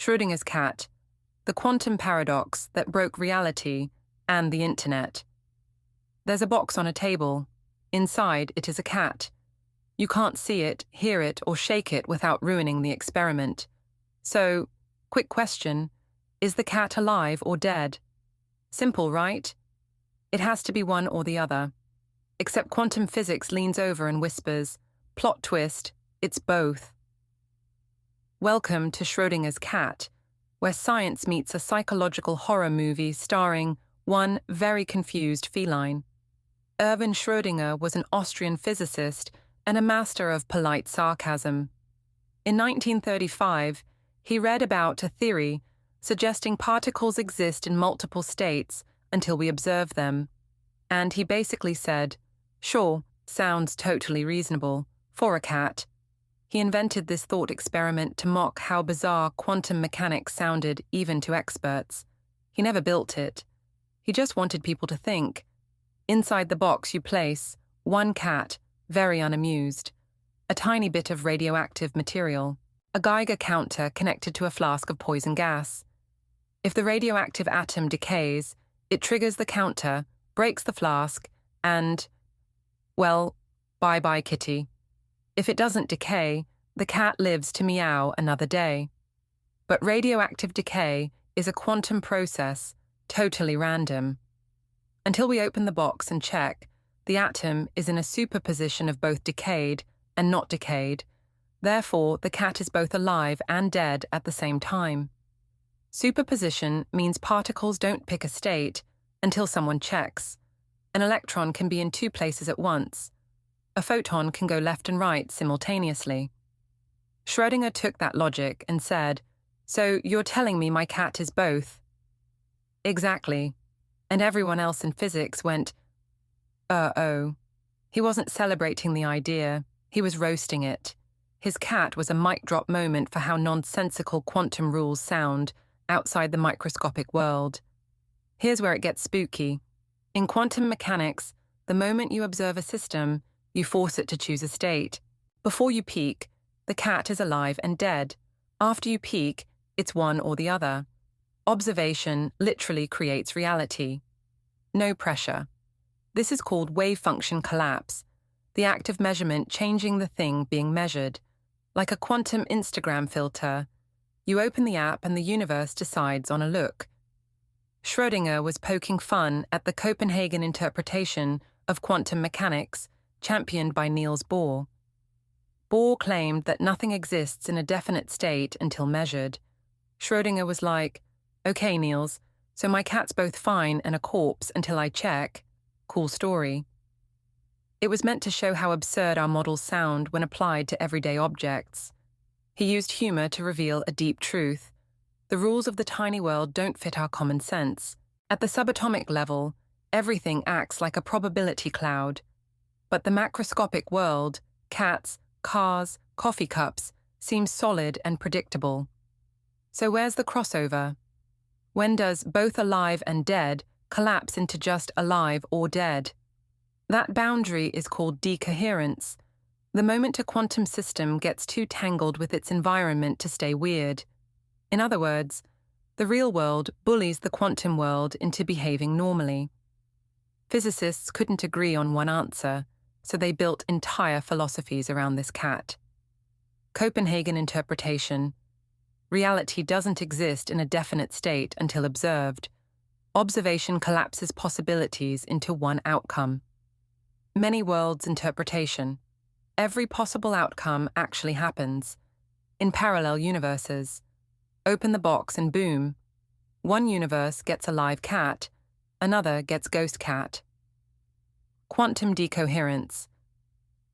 Schrödinger's cat, the quantum paradox that broke reality and the internet. There's a box on a table. Inside, it is a cat. You can't see it, hear it, or shake it without ruining the experiment. So, quick question, is the cat alive or dead? Simple, right? It has to be one or the other. Except quantum physics leans over and whispers, plot twist, it's both. Welcome to Schrödinger's cat, where science meets a psychological horror movie starring one very confused feline. Erwin Schrödinger was an Austrian physicist and a master of polite sarcasm. In 1935, he read about a theory suggesting particles exist in multiple states until we observe them, and he basically said, "Sure, sounds totally reasonable, for a cat." He invented this thought experiment to mock how bizarre quantum mechanics sounded even to experts. He never built it. He just wanted people to think. Inside the box you place one cat, very unamused, a tiny bit of radioactive material, a Geiger counter connected to a flask of poison gas. If the radioactive atom decays, it triggers the counter, breaks the flask, and, well, bye-bye kitty. If it doesn't decay, the cat lives to meow another day. But radioactive decay is a quantum process, totally random. Until we open the box and check, the atom is in a superposition of both decayed and not decayed. Therefore, the cat is both alive and dead at the same time. Superposition means particles don't pick a state until someone checks. An electron can be in two places at once. A photon can go left and right simultaneously. Schrödinger took that logic and said, "So you're telling me my cat is both?" Exactly. And everyone else in physics went, oh. He wasn't celebrating the idea, he was roasting it. His cat was a mic drop moment for how nonsensical quantum rules sound outside the microscopic world. Here's where it gets spooky. In quantum mechanics, the moment you observe a system, you force it to choose a state. Before you peek, the cat is alive and dead. After you peek, it's one or the other. Observation literally creates reality. No pressure. This is called wave function collapse, the act of measurement changing the thing being measured. Like a quantum Instagram filter, you open the app and the universe decides on a look. Schrödinger was poking fun at the Copenhagen interpretation of quantum mechanics, championed by Niels Bohr. Bohr claimed that nothing exists in a definite state until measured. Schrödinger was like, "Okay, Niels, so my cat's both fine and a corpse until I check. Cool story." It was meant to show how absurd our models sound when applied to everyday objects. He used humor to reveal a deep truth. The rules of the tiny world don't fit our common sense. At the subatomic level, everything acts like a probability cloud. But the macroscopic world, cats, cars, coffee cups, seems solid and predictable. So where's the crossover? When does both alive and dead collapse into just alive or dead? That boundary is called decoherence, the moment a quantum system gets too tangled with its environment to stay weird. In other words, the real world bullies the quantum world into behaving normally. Physicists couldn't agree on one answer, so they built entire philosophies around this cat. Copenhagen interpretation. Reality doesn't exist in a definite state until observed. Observation collapses possibilities into one outcome. Many worlds interpretation. Every possible outcome actually happens. In parallel universes. Open the box and boom. One universe gets a live cat, another gets ghost cat. Quantum decoherence.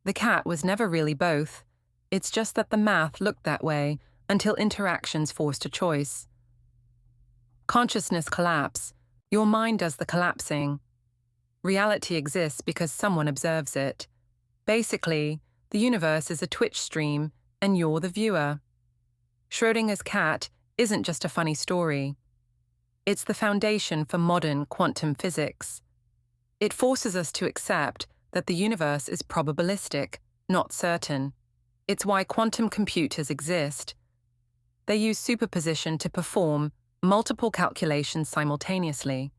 The cat was never really both. It's just that the math looked that way until interactions forced a choice. Consciousness collapse. Your mind does the collapsing. Reality exists because someone observes it. Basically, the universe is a Twitch stream and you're the viewer. Schrödinger's cat isn't just a funny story. It's the foundation for modern quantum physics. It forces us to accept that the universe is probabilistic, not certain. It's why quantum computers exist. They use superposition to perform multiple calculations simultaneously.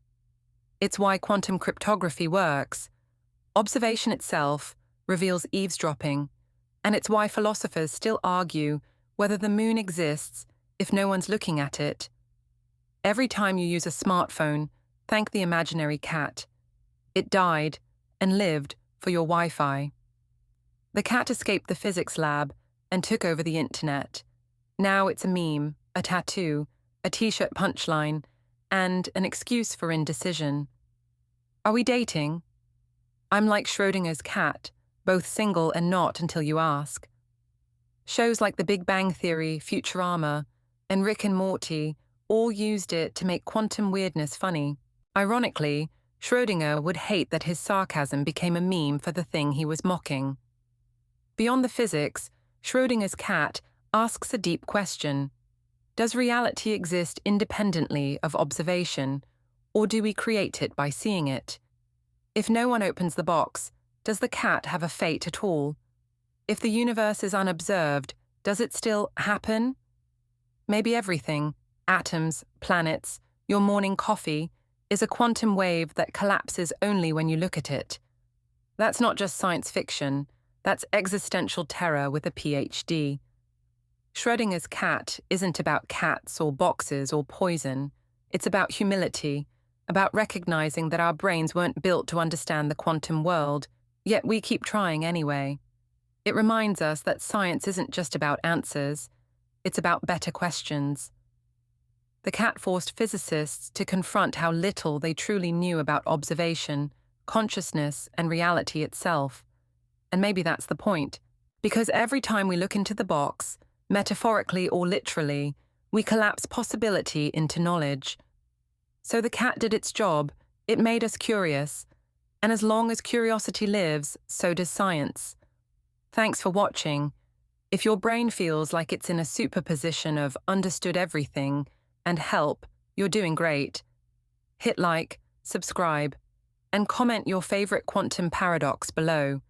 It's why quantum cryptography works. Observation itself reveals eavesdropping, and it's why philosophers still argue whether the moon exists if no one's looking at it. Every time you use a smartphone, thank the imaginary cat. It died and lived for your Wi-Fi. The cat escaped the physics lab and took over the internet. Now it's a meme, a tattoo, a t-shirt punchline, and an excuse for indecision. Are we dating? I'm like Schrödinger's cat, both single and not until you ask. Shows like The Big Bang Theory, Futurama, and Rick and Morty all used it to make quantum weirdness funny. Ironically, Schrödinger would hate that his sarcasm became a meme for the thing he was mocking. Beyond the physics, Schrödinger's cat asks a deep question. Does reality exist independently of observation, or do we create it by seeing it? If no one opens the box, does the cat have a fate at all? If the universe is unobserved, does it still happen? Maybe everything, atoms, planets, your morning coffee, is a quantum wave that collapses only when you look at it. That's not just science fiction, that's existential terror with a PhD. Schrödinger's cat isn't about cats or boxes or poison. It's about humility, about recognizing that our brains weren't built to understand the quantum world, yet we keep trying anyway. It reminds us that science isn't just about answers, it's about better questions. The cat forced physicists to confront how little they truly knew about observation, consciousness, and reality itself. And maybe that's the point, because every time we look into the box, metaphorically or literally, we collapse possibility into knowledge. So the cat did its job, it made us curious, and as long as curiosity lives, so does science. Thanks for watching. If your brain feels like it's in a superposition of understood everything and help, you're doing great. Hit like, subscribe, and comment your favorite quantum paradox below.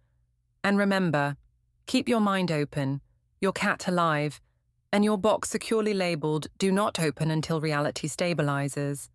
And remember, keep your mind open, your cat alive, and your box securely labeled "Do not open until reality stabilizes."